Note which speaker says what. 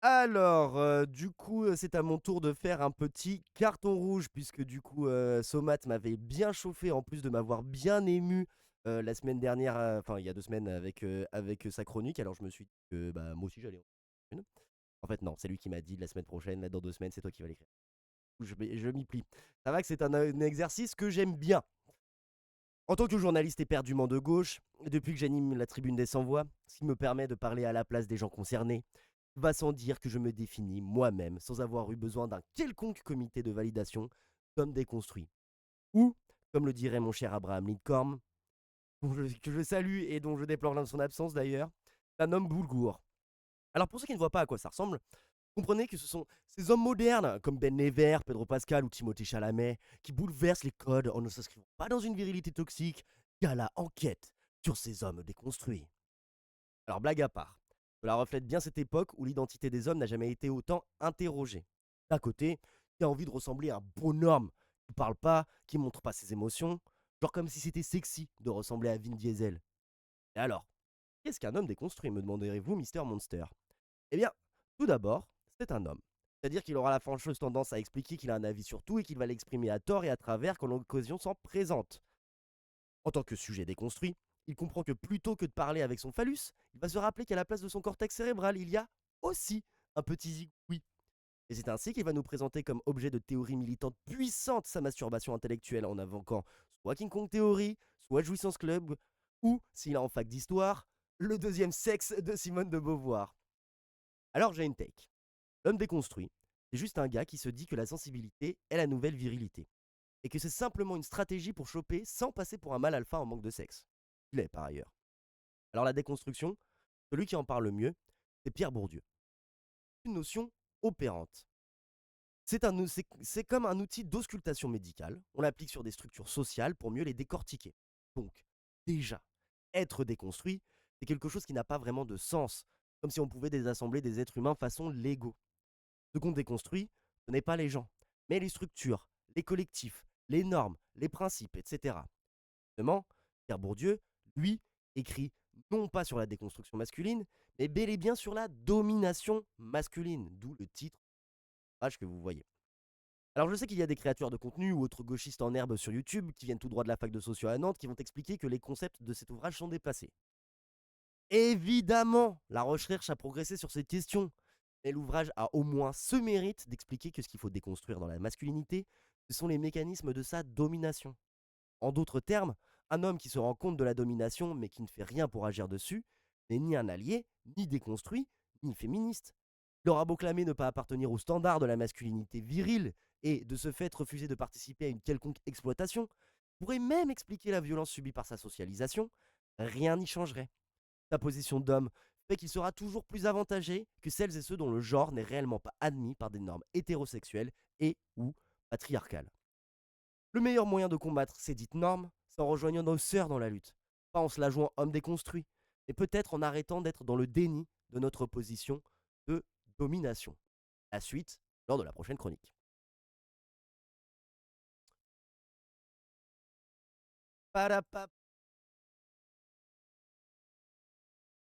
Speaker 1: Alors, du coup, c'est à mon tour de faire un petit carton rouge puisque du coup, Somat m'avait bien chauffé en plus de m'avoir bien ému, la semaine dernière, enfin il y a 2 semaines avec sa chronique. Alors je me suis dit que, bah, moi aussi j'allais en faire une. En fait non, c'est lui qui m'a dit: «La semaine prochaine, là dans 2 semaines, c'est toi qui vas l'écrire». Je m'y plie. Ça va que c'est un exercice que j'aime bien. En tant que journaliste éperdument de gauche, depuis que j'anime la tribune des sans-voix, ce qui me permet de parler à la place des gens concernés, va sans dire que je me définis moi-même sans avoir eu besoin d'un quelconque comité de validation d'homme déconstruit. Ou, comme le dirait mon cher Abraham Lincoln, que je salue et dont je déplore son absence d'ailleurs, un homme boulgour. Alors pour ceux qui ne voient pas à quoi ça ressemble, comprenez que ce sont ces hommes modernes, comme Ben Never, Pedro Pascal ou Timothée Chalamet, qui bouleversent les codes en ne s'inscrivant pas dans une virilité toxique, qu'à la enquête sur ces hommes déconstruits. Alors blague à part, cela reflète bien cette époque où l'identité des hommes n'a jamais été autant interrogée. D'un côté, qui a envie de ressembler à un bonhomme, qui parle pas, qui montre pas ses émotions, genre comme si c'était sexy de ressembler à Vin Diesel. Et alors, qu'est-ce qu'un homme déconstruit, me demanderez-vous, Mister Monster? Eh bien, tout d'abord, c'est un homme. C'est-à-dire qu'il aura la fâcheuse tendance à expliquer qu'il a un avis sur tout et qu'il va l'exprimer à tort et à travers quand l'occasion s'en présente. En tant que sujet déconstruit, il comprend que plutôt que de parler avec son phallus, il va se rappeler qu'à la place de son cortex cérébral, il y a aussi un petit zigoui. Et c'est ainsi qu'il va nous présenter comme objet de théorie militante puissante sa masturbation intellectuelle en invoquant soit King Kong Theory, soit Jouissance Club, ou, s'il a en fac d'histoire, le deuxième sexe de Simone de Beauvoir. Alors j'ai une take. L'homme déconstruit, c'est juste un gars qui se dit que la sensibilité est la nouvelle virilité. Et que c'est simplement une stratégie pour choper sans passer pour un mâle alpha en manque de sexe. Il est par ailleurs. Alors la déconstruction, celui qui en parle le mieux, c'est Pierre Bourdieu. Une notion opérante. C'est comme un outil d'auscultation médicale. On l'applique sur des structures sociales pour mieux les décortiquer. Donc, déjà, être déconstruit, c'est quelque chose qui n'a pas vraiment de sens. Comme si on pouvait désassembler des êtres humains façon Lego. Ce qu'on déconstruit, ce n'est pas les gens, mais les structures, les collectifs, les normes, les principes, etc. Justement, Pierre Bourdieu, lui, écrit non pas sur la déconstruction masculine, mais bel et bien sur la domination masculine, d'où le titre page que vous voyez. Alors je sais qu'il y a des créateurs de contenu ou autres gauchistes en herbe sur YouTube qui viennent tout droit de la fac de socio à Nantes qui vont expliquer que les concepts de cet ouvrage sont déplacés. Évidemment, la recherche a progressé sur cette question, mais l'ouvrage a au moins ce mérite d'expliquer que ce qu'il faut déconstruire dans la masculinité, ce sont les mécanismes de sa domination. En d'autres termes, un homme qui se rend compte de la domination mais qui ne fait rien pour agir dessus n'est ni un allié, ni déconstruit, ni féministe. Il aura beau clamer ne pas appartenir au standard de la masculinité virile et de ce fait refuser de participer à une quelconque exploitation, pourrait même expliquer la violence subie par sa socialisation, rien n'y changerait. Sa position d'homme fait qu'il sera toujours plus avantagé que celles et ceux dont le genre n'est réellement pas admis par des normes hétérosexuelles et ou patriarcales. Le meilleur moyen de combattre ces dites normes, c'est en rejoignant nos sœurs dans la lutte. Pas en se la jouant homme déconstruit, mais peut-être en arrêtant d'être dans le déni de notre position de domination. La suite lors de la prochaine chronique.